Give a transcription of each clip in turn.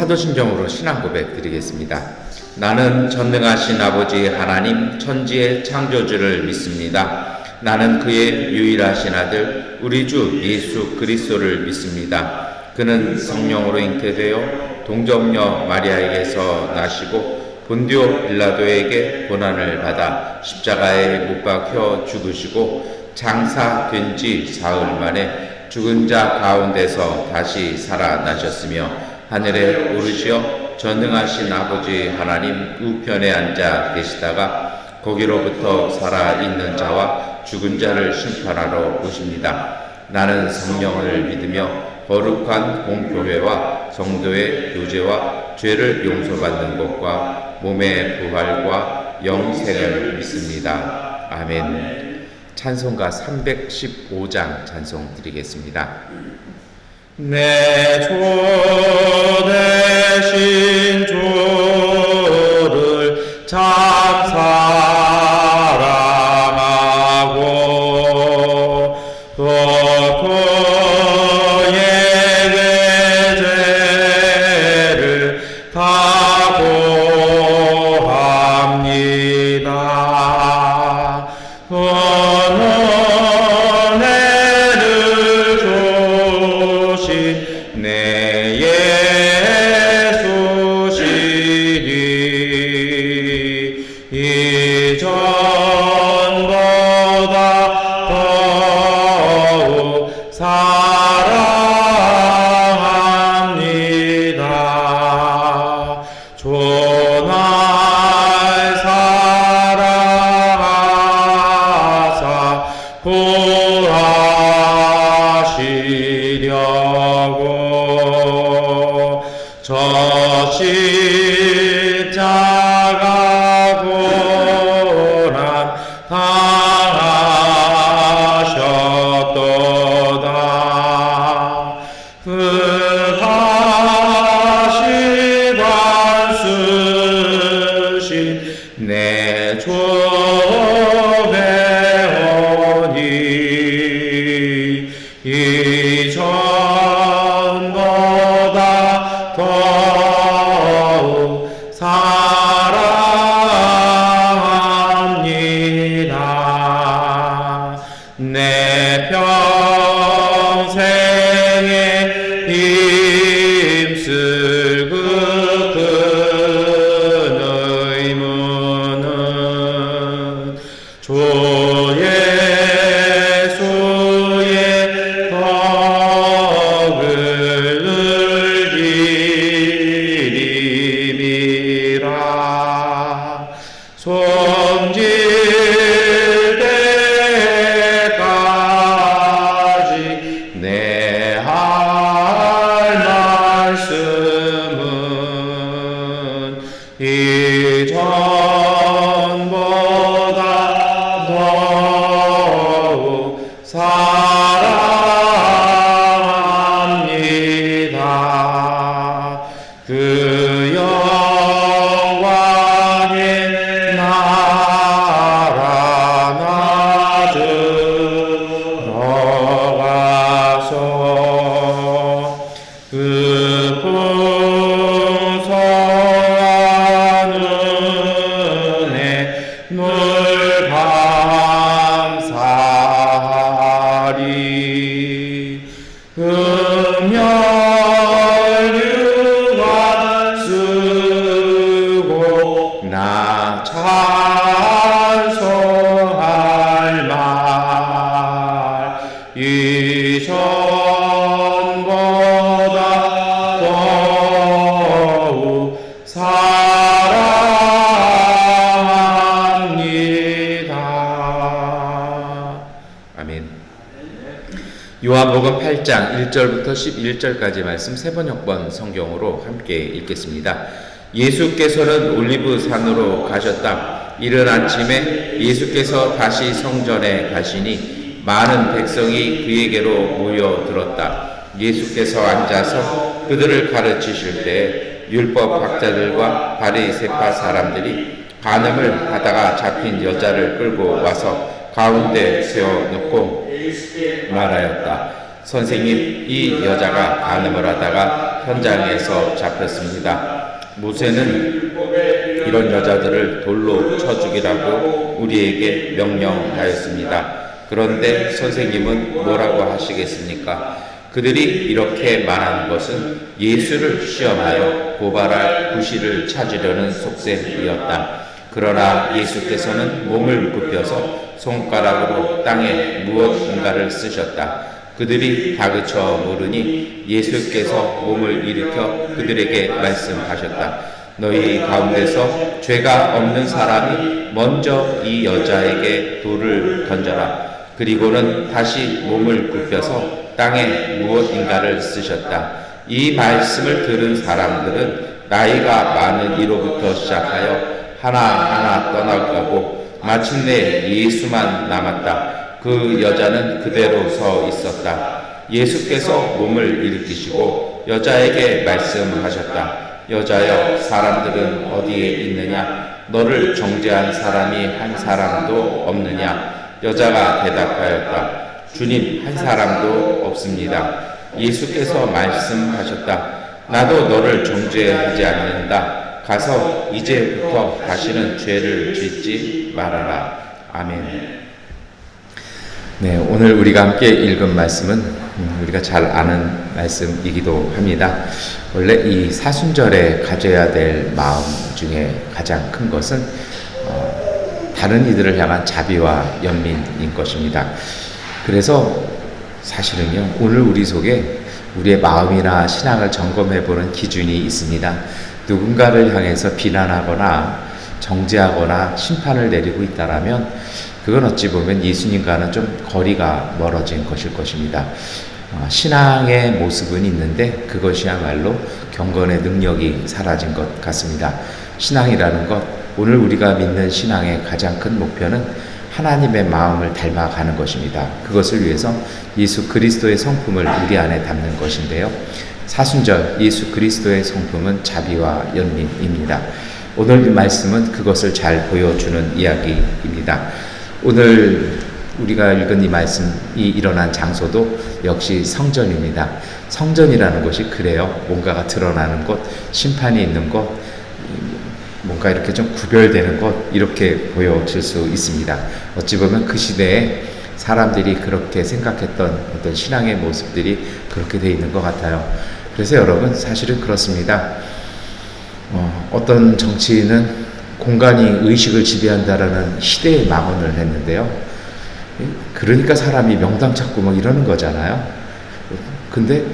사도신경으로 신앙 고백 드리겠습니다. 나는 전능하신 아버지 하나님 천지의 창조주를 믿습니다. 나는 그의 유일하신 아들 우리 주 예수 그리스도를 믿습니다. 그는 성령으로 잉태되어 동정녀 마리아에게서 나시고 본디오 빌라도에게 고난을 받아 십자가에 못 박혀 죽으시고 장사된 지 사흘 만에 죽은 자 가운데서 다시 살아나셨으며 하늘에 오르시어 전능하신 아버지 하나님 우편에 앉아 계시다가 거기로부터 살아있는 자와 죽은 자를 심판하러 오십니다. 나는 성령을 믿으며 거룩한 공교회와 성도의 교제와 죄를 용서받는 것과 몸의 부활과 영생을 믿습니다. 아멘. 찬송가 315장 찬송 드리겠습니다. 내 주 대신 주를 참 사랑하고 그의 죄를 다 고합니다. 내 예수시니 이전보다 더욱 사랑합니다. 주날 사랑하사 구하시려고 저 십자가 고난 당하셨도다. 그 가시관 쓰신 내 주 배우니 이전보다 더욱 사랑합니다. 내 평생에 힘쓸 그 큰 의무는 주 예수의 덕을 늘리림이라. 손질 때까지 내 할 말씀은 이전보다 더욱 사랑합니다. 그 영광의 나라 나 들어가서 그 풍성한 은혜 늘 감사하리. 금연유관 쓰고 나 찬송할 말 이전보다 더욱 사랑합니다. 아멘. 요한복음 8장 1절부터 11절까지 말씀 세번역번 성경으로 함께 읽겠습니다. 예수께서는 올리브 산으로 가셨다. 이른 아침에 예수께서 다시 성전에 가시니 많은 백성이 그에게로 모여들었다. 예수께서 앉아서 그들을 가르치실 때 율법 학자들과 바리새파 사람들이 간음을 하다가 잡힌 여자를 끌고 와서 가운데 세워놓고 말하였다. 선생님, 이 여자가 간음을 하다가 현장에서 잡혔습니다. 모세는 이런 여자들을 돌로 쳐 죽이라고 우리에게 명령하였습니다. 그런데 선생님은 뭐라고 하시겠습니까? 그들이 이렇게 말하는 것은 예수를 시험하여 고발할 구실을 찾으려는 속셈이었다. 그러나 예수께서는 몸을 굽혀서 손가락으로 땅에 무엇인가를 쓰셨다. 그들이 다그쳐 물으니 예수께서 몸을 일으켜 그들에게 말씀하셨다. 너희 가운데서 죄가 없는 사람이 먼저 이 여자에게 돌을 던져라. 그리고는 다시 몸을 굽혀서 땅에 무엇인가를 쓰셨다. 이 말씀을 들은 사람들은 나이가 많은 이로부터 시작하여 하나하나 떠나가고 마침내 예수만 남았다. 그 여자는 그대로 서 있었다. 예수께서 몸을 일으키시고 여자에게 말씀하셨다. 여자여, 사람들은 어디에 있느냐? 너를 정죄한 사람이 한 사람도 없느냐? 여자가 대답하였다. 주님, 한 사람도 없습니다. 예수께서 말씀하셨다. 나도 너를 정죄하지 않는다. 가서 이제부터 다시는 죄를 짓지 말아라. 아멘. 네, 오늘 우리가 함께 읽은 말씀은 우리가 잘 아는 말씀이기도 합니다. 원래 이 사순절에 가져야 될 마음 중에 가장 큰 것은 다른 이들을 향한 자비와 연민인 것입니다. 그래서 사실은요, 오늘 우리 속에 우리의 마음이나 신앙을 점검해보는 기준이 있습니다. 누군가를 향해서 비난하거나 정죄하거나 심판을 내리고 있다라면 그건 어찌 보면 예수님과는 좀 거리가 멀어진 것일 것입니다. 신앙의 모습은 있는데 그것이야말로 경건의 능력이 사라진 것 같습니다. 신앙이라는 것, 오늘 우리가 믿는 신앙의 가장 큰 목표는 하나님의 마음을 닮아가는 것입니다. 그것을 위해서 예수 그리스도의 성품을 우리 안에 담는 것인데요. 사순절 예수 그리스도의 성품은 자비와 연민입니다. 오늘 이 말씀은 그것을 잘 보여주는 이야기입니다. 오늘 우리가 읽은 이 말씀이 일어난 장소도 역시 성전입니다. 성전이라는 것이 그래요. 뭔가가 드러나는 곳, 심판이 있는 곳, 뭔가 이렇게 좀 구별되는 것, 이렇게 보여질 수 있습니다. 어찌 보면 그 시대에 사람들이 그렇게 생각했던 어떤 신앙의 모습들이 그렇게 돼 있는 것 같아요. 그래서 여러분, 사실은 그렇습니다. 어떤 정치인은 공간이 의식을 지배한다라는 시대의 망언을 했는데요. 그러니까 사람이 명당 찾고 막 이러는 거잖아요. 근데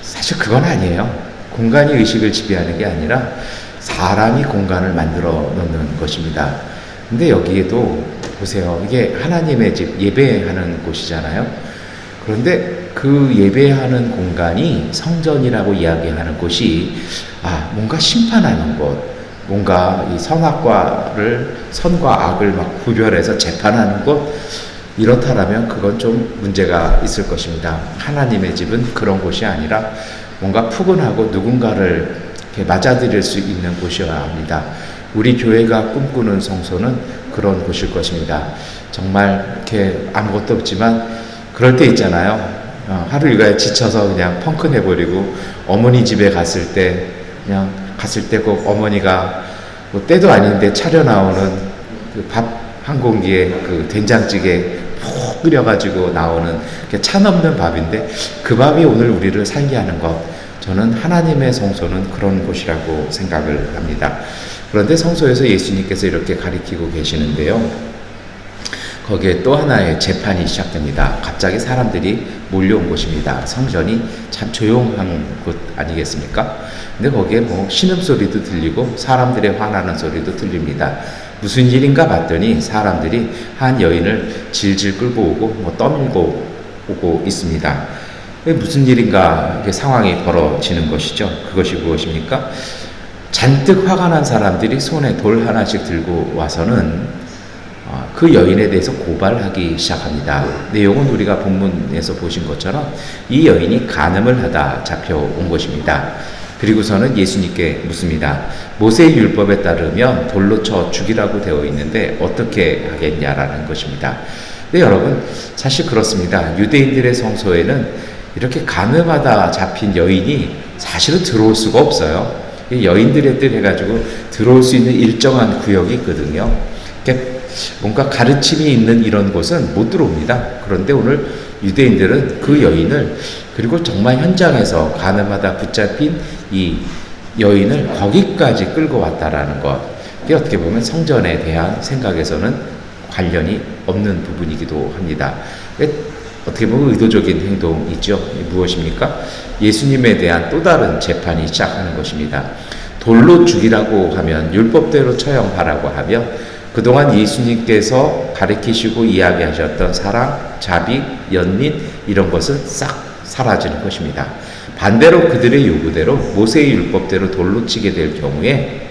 사실 그건 아니에요. 공간이 의식을 지배하는 게 아니라 사람이 공간을 만들어 놓는 것입니다. 근데 여기에도 보세요. 이게 하나님의 집, 예배하는 곳이잖아요. 그런데 그 예배하는 공간이 성전이라고 이야기하는 곳이 뭔가 심판하는 곳, 뭔가 이 선과 악을 막 구별해서 재판하는 곳, 이렇다라면 그건 좀 문제가 있을 것입니다. 하나님의 집은 그런 곳이 아니라 뭔가 푸근하고 누군가를 이렇게 맞아들일 수 있는 곳이어야 합니다. 우리 교회가 꿈꾸는 성소는 그런 곳일 것입니다. 정말 이렇게 아무것도 없지만 그럴 때 있잖아요. 하루 일과에 지쳐서 그냥 펑크내버리고 어머니 집에 갔을 때 꼭 어머니가 뭐 때도 아닌데 차려 나오는 그 밥 한 공기에 그 된장찌개 푹 끓여가지고 나오는 차 넘는 밥인데 그 밥이 오늘 우리를 살게 하는 것, 저는 하나님의 성소는 그런 곳이라고 생각을 합니다. 그런데 성소에서 예수님께서 이렇게 가리키고 계시는데요. 거기에 또 하나의 재판이 시작됩니다. 갑자기 사람들이 몰려온 곳입니다. 성전이 참 조용한 곳 아니겠습니까? 근데 거기에 뭐 신음소리도 들리고 사람들의 화나는 소리도 들립니다. 무슨 일인가 봤더니 사람들이 한 여인을 질질 끌고 오고 뭐 떠밀고 오고 있습니다. 무슨 일인가 이렇게 상황이 벌어지는 것이죠. 그것이 무엇입니까? 잔뜩 화가 난 사람들이 손에 돌 하나씩 들고 와서는 그 여인에 대해서 고발하기 시작합니다. 내용은 우리가 본문에서 보신 것처럼 이 여인이 간음을 하다 잡혀온 것입니다. 그리고서는 예수님께 묻습니다. 모세의 율법에 따르면 돌로 쳐 죽이라고 되어 있는데 어떻게 하겠냐라는 것입니다. 근데 여러분, 사실 그렇습니다. 유대인들의 성소에는 이렇게 가늠하다 잡힌 여인이 사실은 들어올 수가 없어요. 여인들의 뜰 해가지고 들어올 수 있는 일정한 구역이 있거든요. 뭔가 가르침이 있는 이런 곳은 못 들어옵니다. 그런데 오늘 유대인들은 그 여인을, 그리고 정말 현장에서 가늠하다 붙잡힌 이 여인을 거기까지 끌고 왔다라는 것, 이게 어떻게 보면 성전에 대한 생각에서는 관련이 없는 부분이기도 합니다. 어떻게 보면 의도적인 행동이죠. 무엇입니까? 예수님에 대한 또 다른 재판이 시작하는 것입니다. 돌로 죽이라고 하면, 율법대로 처형하라고 하면 그동안 예수님께서 가르치시고 이야기하셨던 사랑, 자비, 연민, 이런 것은 싹 사라지는 것입니다. 반대로 그들의 요구대로 모세의 율법대로 돌로 치게 될 경우에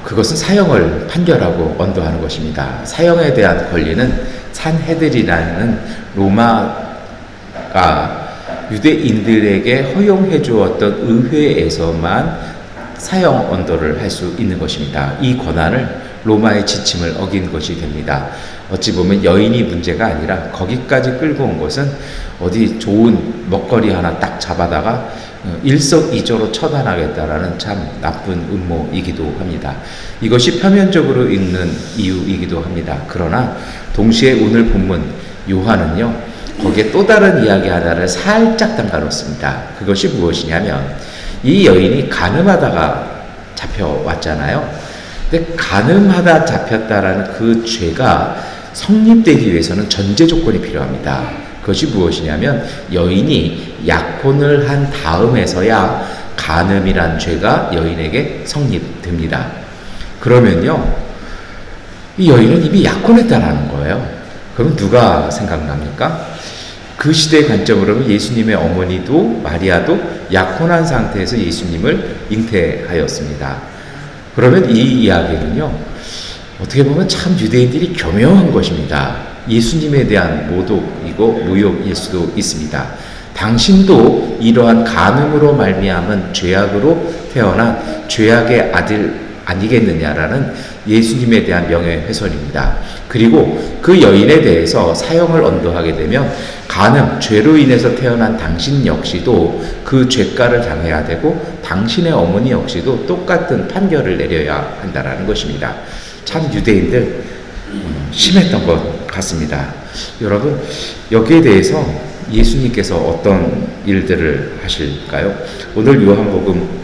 그것은 사형을 판결하고 언도하는 것입니다. 사형에 대한 권리는 산헤드린이라는 로마가 유대인들에게 허용해 주었던 의회에서만 사형 언도를 할 수 있는 것입니다. 이 권한을 로마의 지침을 어긴 것이 됩니다. 어찌 보면 여인이 문제가 아니라 거기까지 끌고 온 것은 어디 좋은 먹거리 하나 딱 잡아다가 일석이조로 처단하겠다라는 참 나쁜 음모이기도 합니다. 이것이 표면적으로 있는 이유이기도 합니다. 그러나 동시에 오늘 본문 요한은요, 거기에 또 다른 이야기 하나를 살짝 담가놓습니다. 그것이 무엇이냐면, 이 여인이 가늠하다가 잡혀왔잖아요. 근데 가늠하다 잡혔다라는 그 죄가 성립되기 위해서는 전제 조건이 필요합니다. 그것이 무엇이냐면, 여인이 약혼을 한 다음에서야 간음이란 죄가 여인에게 성립됩니다. 그러면요, 이 여인은 이미 약혼했다라는 거예요. 그럼 누가 생각납니까? 그 시대의 관점으로는 예수님의 어머니도 마리아도 약혼한 상태에서 예수님을 잉태하였습니다. 그러면 이 이야기는요, 어떻게 보면 참 유대인들이 교묘한 것입니다. 예수님에 대한 모독이고 모욕일 수도 있습니다. 당신도 이러한 간음으로 말미암은 죄악으로 태어난 죄악의 아들 아니겠느냐라는 예수님에 대한 명예훼손입니다. 그리고 그 여인에 대해서 사형을 언도하게 되면 간음, 죄로 인해서 태어난 당신 역시도 그 죄가를 당해야 되고 당신의 어머니 역시도 똑같은 판결을 내려야 한다는 것입니다. 참 유대인들 심했던 것 같습니다. 여러분, 여기에 대해서 예수님께서 어떤 일들을 하실까요? 오늘 요한복음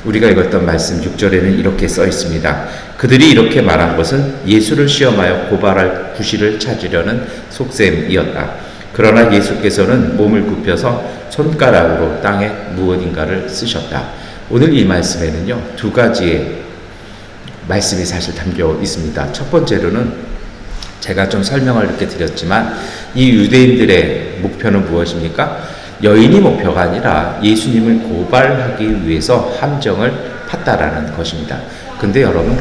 우리가 읽었던 말씀 6절에는 이렇게 써 있습니다. 그들이 이렇게 말한 것은 예수를 시험하여 고발할 구실을 찾으려는 속셈이었다. 그러나 예수께서는 몸을 굽혀서 손가락으로 땅에 무엇인가를 쓰셨다. 오늘 이 말씀에는요, 두 가지의 말씀이 사실 담겨 있습니다. 첫 번째로는 제가 좀 설명을 이렇게 드렸지만, 이 유대인들의 목표는 무엇입니까? 여인이 목표가 아니라 예수님을 고발하기 위해서 함정을 팠다라는 것입니다. 근데 여러분,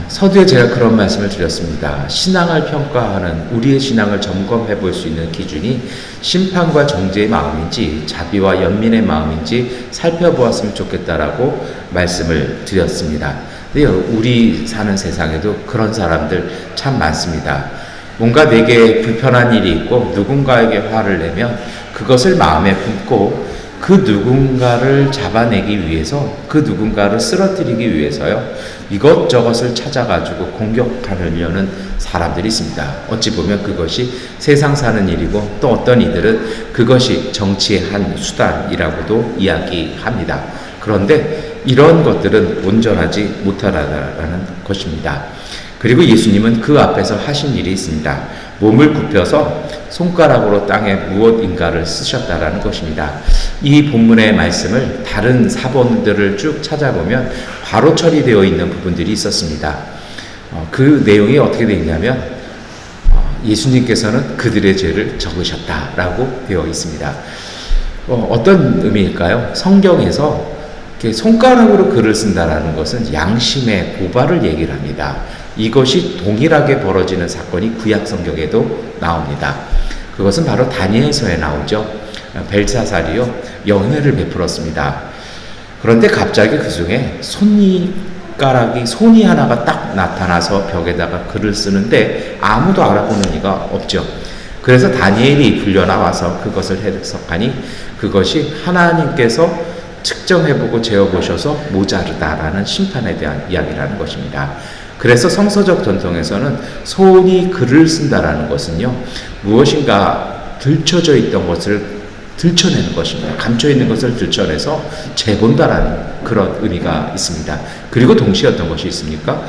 서두에 제가 그런 말씀을 드렸습니다. 신앙을 평가하는, 우리의 신앙을 점검해 볼 수 있는 기준이 심판과 정죄의 마음인지 자비와 연민의 마음인지 살펴보았으면 좋겠다라고 말씀을 드렸습니다. 근데 우리 사는 세상에도 그런 사람들 참 많습니다. 뭔가 내게 불편한 일이 있고 누군가에게 화를 내면 그것을 마음에 품고 그 누군가를 잡아내기 위해서, 그 누군가를 쓰러뜨리기 위해서요, 이것저것을 찾아가지고 공격하려는 사람들이 있습니다. 어찌 보면 그것이 세상 사는 일이고, 또 어떤 이들은 그것이 정치의 한 수단이라고도 이야기합니다. 그런데 이런 것들은 온전하지 못하다라는 것입니다. 그리고 예수님은 그 앞에서 하신 일이 있습니다. 몸을 굽혀서 손가락으로 땅에 무엇인가를 쓰셨다라는 것입니다. 이 본문의 말씀을 다른 사본들을 쭉 찾아보면 바로 처리되어 있는 부분들이 있었습니다. 그 내용이 어떻게 되어 있냐면, 예수님께서는 그들의 죄를 적으셨다라고 되어 있습니다. 어떤 의미일까요? 성경에서 이렇게 손가락으로 글을 쓴다라는 것은 양심의 고발을 얘기를 합니다. 이것이 동일하게 벌어지는 사건이 구약 성경에도 나옵니다. 그것은 바로 다니엘서에 나오죠. 벨사살이요, 연회를 베풀었습니다. 그런데 갑자기 그 중에 손이 하나가 딱 나타나서 벽에다가 글을 쓰는데 아무도 알아보는 이가 없죠. 그래서 다니엘이 불려나와서 그것을 해석하니 그것이 하나님께서 측정해보고 재어보셔서 모자르다라는 심판에 대한 이야기라는 것입니다. 그래서 성서적 전통에서는 손이 글을 쓴다라는 것은요, 무엇인가 들춰져 있던 것을 들춰내는 것입니다. 감춰 있는 것을 들춰내서 재본다라는 그런 의미가 있습니다. 그리고 동시에 어떤 것이 있습니까?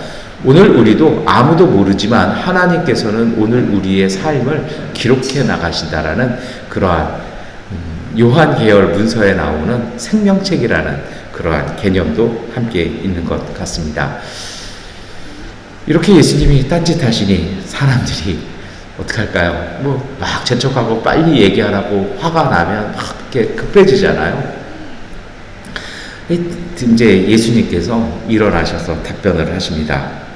오늘 우리도 아무도 모르지만 하나님께서는 오늘 우리의 삶을 기록해 나가신다라는 그러한 요한 계열 문서에 나오는 생명책이라는 그러한 개념도 함께 있는 것 같습니다. 이렇게 예수님이 딴짓하시니 사람들이 어떡할까요? 막 재촉하고 빨리 얘기하라고 화가 나면 막 이렇게 급해지잖아요. 이제 예수님께서 일어나셔서 답변을 하십니다.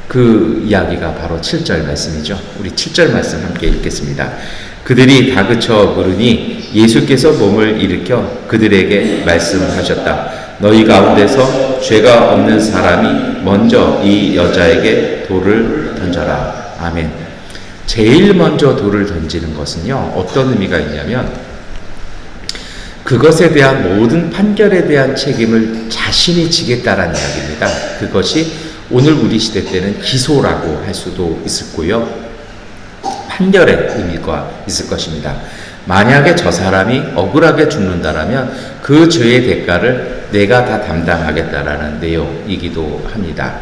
그 이야기가 바로 7절 말씀이죠. 우리 7절 말씀 함께 읽겠습니다. 그들이 다그쳐 물으니 예수께서 몸을 일으켜 그들에게 말씀하셨다. 너희 가운데서 죄가 없는 사람이 먼저 이 여자에게 돌을 던져라. 아멘. 제일 먼저 돌을 던지는 것은요, 어떤 의미가 있냐면 그것에 대한 모든 판결에 대한 책임을 자신이 지겠다라는 이야기입니다. 그것이 오늘 우리 시대 때는 기소라고 할 수도 있었고요, 판결의 의미가 있을 것입니다. 만약에 저 사람이 억울하게 죽는다라면 그 죄의 대가를 내가 다 담당하겠다라는 내용이기도 합니다.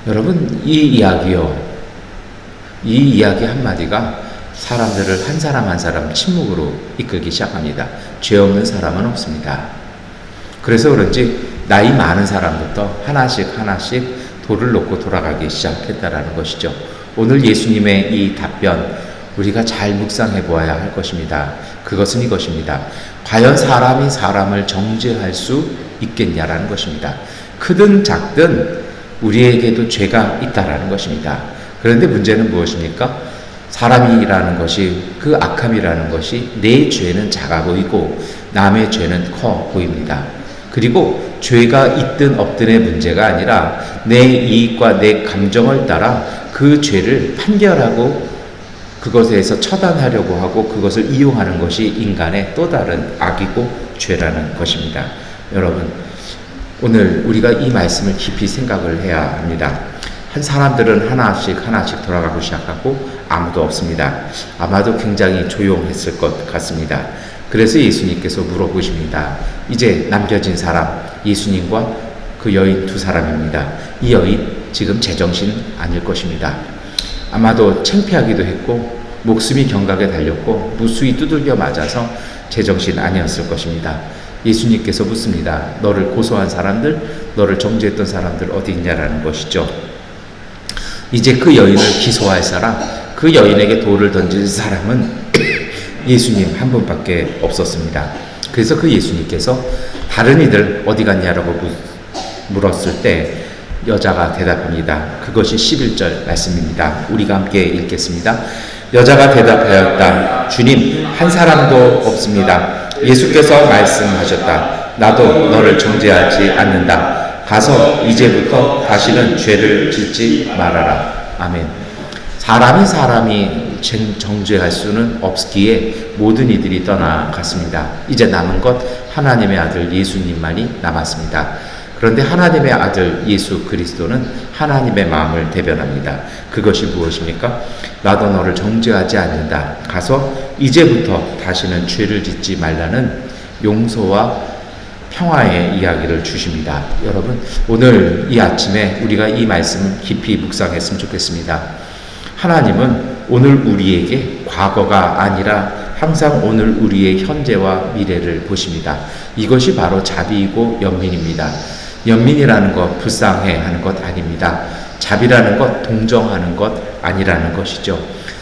여러분, 이 이야기 한마디가 사람들을 한 사람 한 사람 침묵으로 이끌기 시작합니다. 죄 없는 사람은 없습니다. 그래서 그런지 나이 많은 사람부터 하나씩 돌을 놓고 돌아가기 시작했다라는 것이죠. 오늘 예수님의 이 답변, 우리가 잘 묵상해 보아야 할 것입니다. 그것은 이것입니다. 과연 사람이 사람을 정죄할 수 있겠냐라는 것입니다. 크든 작든 우리에게도 죄가 있다라는 것입니다. 그런데 문제는 무엇입니까? 사람이라는 것이, 그 악함이라는 것이 내 죄는 작아 보이고 남의 죄는 커 보입니다. 그리고 죄가 있든 없든의 문제가 아니라 내 이익과 내 감정을 따라 그 죄를 판결하고 그것에 대해서 처단하려고 하고 그것을 이용하는 것이 인간의 또 다른 악이고 죄라는 것입니다. 여러분, 오늘 우리가 이 말씀을 깊이 생각을 해야 합니다. 한 사람들은 하나씩 돌아가고 시작하고 아무도 없습니다. 아마도 굉장히 조용했을 것 같습니다. 그래서 예수님께서 물어보십니다. 이제 남겨진 사람, 예수님과 그 여인 두 사람입니다. 이 여인 지금 제정신 아닐 것입니다. 아마도 창피하기도 했고 목숨이 경각에 달렸고 무수히 두들겨 맞아서 제정신 아니었을 것입니다. 예수님께서 묻습니다. 너를 고소한 사람들, 너를 정죄했던 사람들 어디 있냐라는 것이죠. 이제 그 여인을 기소할 사람, 그 여인에게 돌을 던질 사람은 예수님 한 분밖에 없었습니다. 그래서 그 예수님께서 다른 이들 어디 갔냐라고 물었을 때 여자가 대답합니다. 그것이 11절 말씀입니다. 우리가 함께 읽겠습니다. 여자가 대답하였다. 주님, 한 사람도 없습니다. 예수께서 말씀하셨다. 나도 너를 정죄하지 않는다. 가서 이제부터 다시는 죄를 짓지 말아라. 아멘. 사람이 정죄할 수는 없기에 모든 이들이 떠나갔습니다. 이제 남은 것 하나님의 아들 예수님만이 남았습니다. 그런데 하나님의 아들 예수 그리스도는 하나님의 마음을 대변합니다. 그것이 무엇입니까? 나도 너를 정죄하지 않는다. 가서 이제부터 다시는 죄를 짓지 말라는 용서와 평화의 이야기를 주십니다. 여러분, 오늘 이 아침에 우리가 이 말씀을 깊이 묵상했으면 좋겠습니다. 하나님은 오늘 우리에게 과거가 아니라 항상 오늘 우리의 현재와 미래를 보십니다. 이것이 바로 자비이고 연민입니다. 연민이라는 것 불쌍해 하는 것 아닙니다. 자비라는 것 동정하는 것 아니라는 것이죠.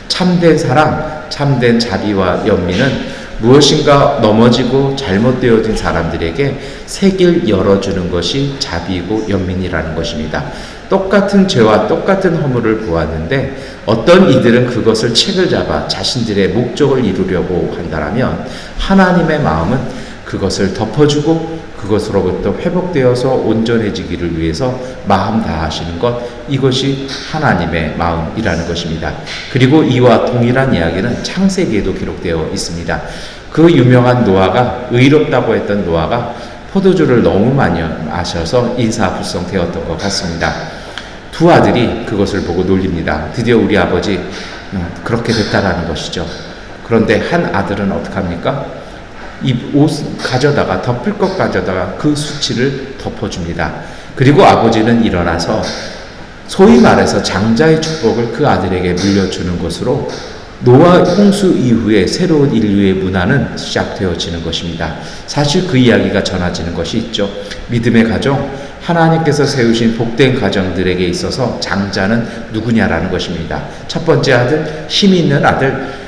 참된 사랑, 참된 자비와 연민은 무엇인가 넘어지고 잘못되어진 사람들에게 새 길 열어주는 것이 자비이고 연민이라는 것입니다. 똑같은 죄와 똑같은 허물을 보았는데 어떤 이들은 그것을 책을 잡아 자신들의 목적을 이루려고 한다면 하나님의 마음은 그것을 덮어주고 그것으로부터 회복되어서 온전해지기를 위해서 마음 다하시는 것, 이것이 하나님의 마음이라는 것입니다. 그리고 이와 동일한 이야기는 창세기에도 기록되어 있습니다. 그 유명한 노아가, 의롭다고 했던 노아가 포도주를 너무 많이 마셔서 인사불성되었던 것 같습니다. 두 아들이 그것을 보고 놀립니다. 드디어 우리 아버지 그렇게 됐다라는 것이죠. 그런데 한 아들은 어떡합니까? 이 옷 가져다가, 덮을 것 가져다가 그 수치를 덮어줍니다. 그리고 아버지는 일어나서 소위 말해서 장자의 축복을 그 아들에게 물려주는 것으로 노아 홍수 이후에 새로운 인류의 문화는 시작되어지는 것입니다. 사실 그 이야기가 전해지는 것이 있죠. 믿음의 가정, 하나님께서 세우신 복된 가정들에게 있어서 장자는 누구냐라는 것입니다. 첫 번째 아들, 힘 있는 아들,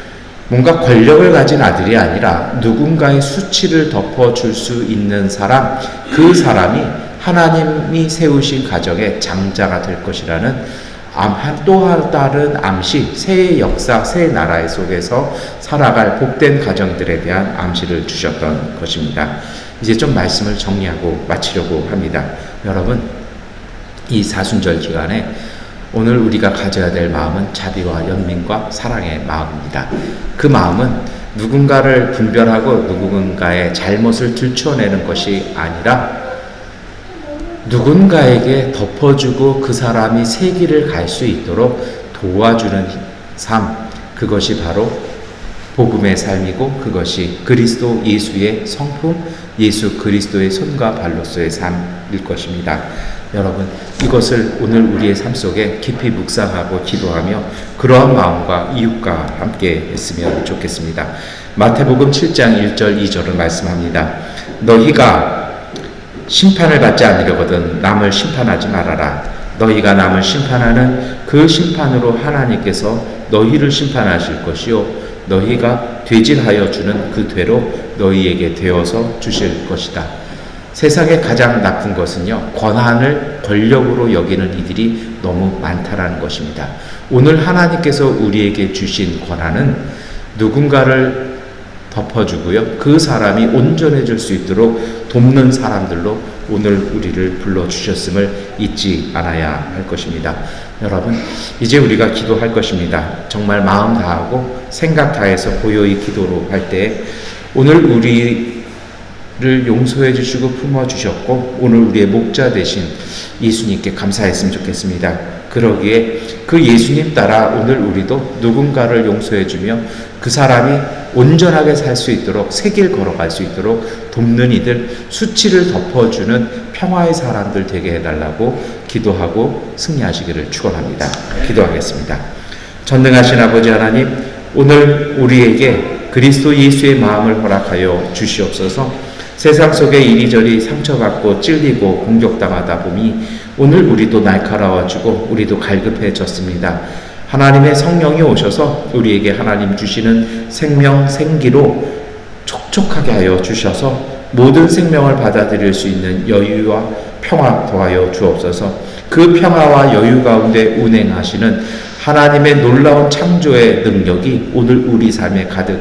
뭔가 권력을 가진 아들이 아니라 누군가의 수치를 덮어줄 수 있는 사람, 그 사람이 하나님이 세우신 가정의 장자가 될 것이라는 또 다른 암시, 새 역사, 새 나라 속에서 살아갈 복된 가정들에 대한 암시를 주셨던 것입니다. 이제 좀 말씀을 정리하고 마치려고 합니다. 여러분, 이 사순절 기간에 오늘 우리가 가져야 될 마음은 자비와 연민과 사랑의 마음입니다. 그 마음은 누군가를 분별하고 누군가의 잘못을 들춰내는 것이 아니라 누군가에게 덮어주고 그 사람이 새 길을 갈 수 있도록 도와주는 삶, 그것이 바로 복음의 삶이고 그것이 그리스도 예수의 성품, 예수 그리스도의 손과 발로서의 삶일 것입니다. 여러분, 이것을 오늘 우리의 삶 속에 깊이 묵상하고 기도하며 그러한 마음과 이웃과 함께 했으면 좋겠습니다. 마태복음 7장 1절 2절을 말씀합니다. 너희가 심판을 받지 않으려거든 남을 심판하지 말아라. 너희가 남을 심판하는 그 심판으로 하나님께서 너희를 심판하실 것이요 너희가 되질하여 주는 그 되로 너희에게 되어서 주실 것이다. 세상에 가장 나쁜 것은요, 권한을 권력으로 여기는 이들이 너무 많다라는 것입니다. 오늘 하나님께서 우리에게 주신 권한은 누군가를 덮어주고요, 그 사람이 온전해질 수 있도록 돕는 사람들로 오늘 우리를 불러주셨음을 잊지 않아야 할 것입니다. 여러분, 이제 우리가 기도할 것입니다. 정말 마음 다하고 생각 다해서 고요히 기도로 할 때 오늘 우리를 용서해 주시고 품어 주셨고 오늘 우리의 목자 되신 예수님께 감사했으면 좋겠습니다. 그러기에 그 예수님 따라 오늘 우리도 누군가를 용서해 주며 그 사람이 온전하게 살 수 있도록 새 길 걸어갈 수 있도록 돕는 이들, 수치를 덮어주는 평화의 사람들 되게 해달라고 기도하고 승리하시기를 축원합니다. 기도하겠습니다. 전능하신 아버지 하나님, 오늘 우리에게 그리스도 예수의 마음을 허락하여 주시옵소서. 세상 속에 이리저리 상처받고 찔리고 공격당하다 보니 오늘 우리도 날카로워지고 우리도 갈급해졌습니다. 하나님의 성령이 오셔서 우리에게 하나님 주시는 생명, 생기로 촉촉하게 하여 주셔서 모든 생명을 받아들일 수 있는 여유와 평화 더하여 주옵소서. 그 평화와 여유 가운데 운행하시는 하나님의 놀라운 창조의 능력이 오늘 우리 삶에 가득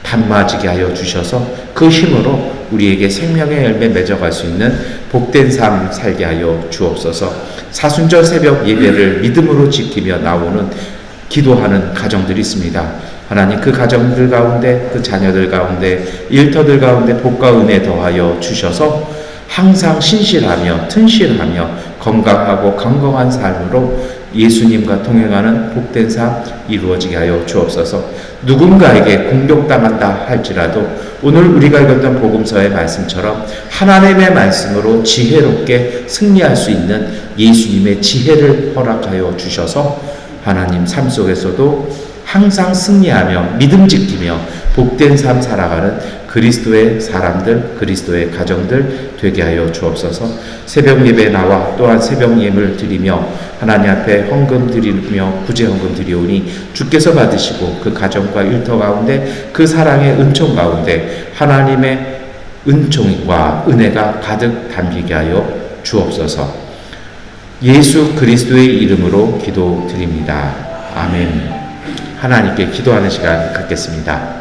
담아지게 하여 주셔서 그 힘으로 우리에게 생명의 열매 맺어갈 수 있는 복된 삶 살게 하여 주옵소서. 사순절 새벽 예배를 믿음으로 지키며 나오는 기도하는 가정들이 있습니다. 하나님, 그 가정들 가운데, 그 자녀들 가운데, 일터들 가운데 복과 은혜 더하여 주셔서 항상 신실하며 튼실하며 건강하고 건강한 삶으로 예수님과 동행하는 복된 삶 이루어지게 하여 주옵소서. 누군가에게 공격당한다 할지라도 오늘 우리가 읽었던 복음서의 말씀처럼 하나님의 말씀으로 지혜롭게 승리할 수 있는 예수님의 지혜를 허락하여 주셔서 하나님 삶 속에서도 항상 승리하며 믿음 지키며 복된 삶 살아가는 그리스도의 사람들, 그리스도의 가정들 되게 하여 주옵소서. 새벽 예배에 나와 또한 새벽 예물을 드리며 하나님 앞에 헌금 드리며 구제 헌금 드리오니 주께서 받으시고 그 가정과 일터 가운데 그 사랑의 은총 가운데 하나님의 은총과 은혜가 가득 담기게 하여 주옵소서. 예수 그리스도의 이름으로 기도드립니다. 아멘. 하나님께 기도하는 시간 갖겠습니다.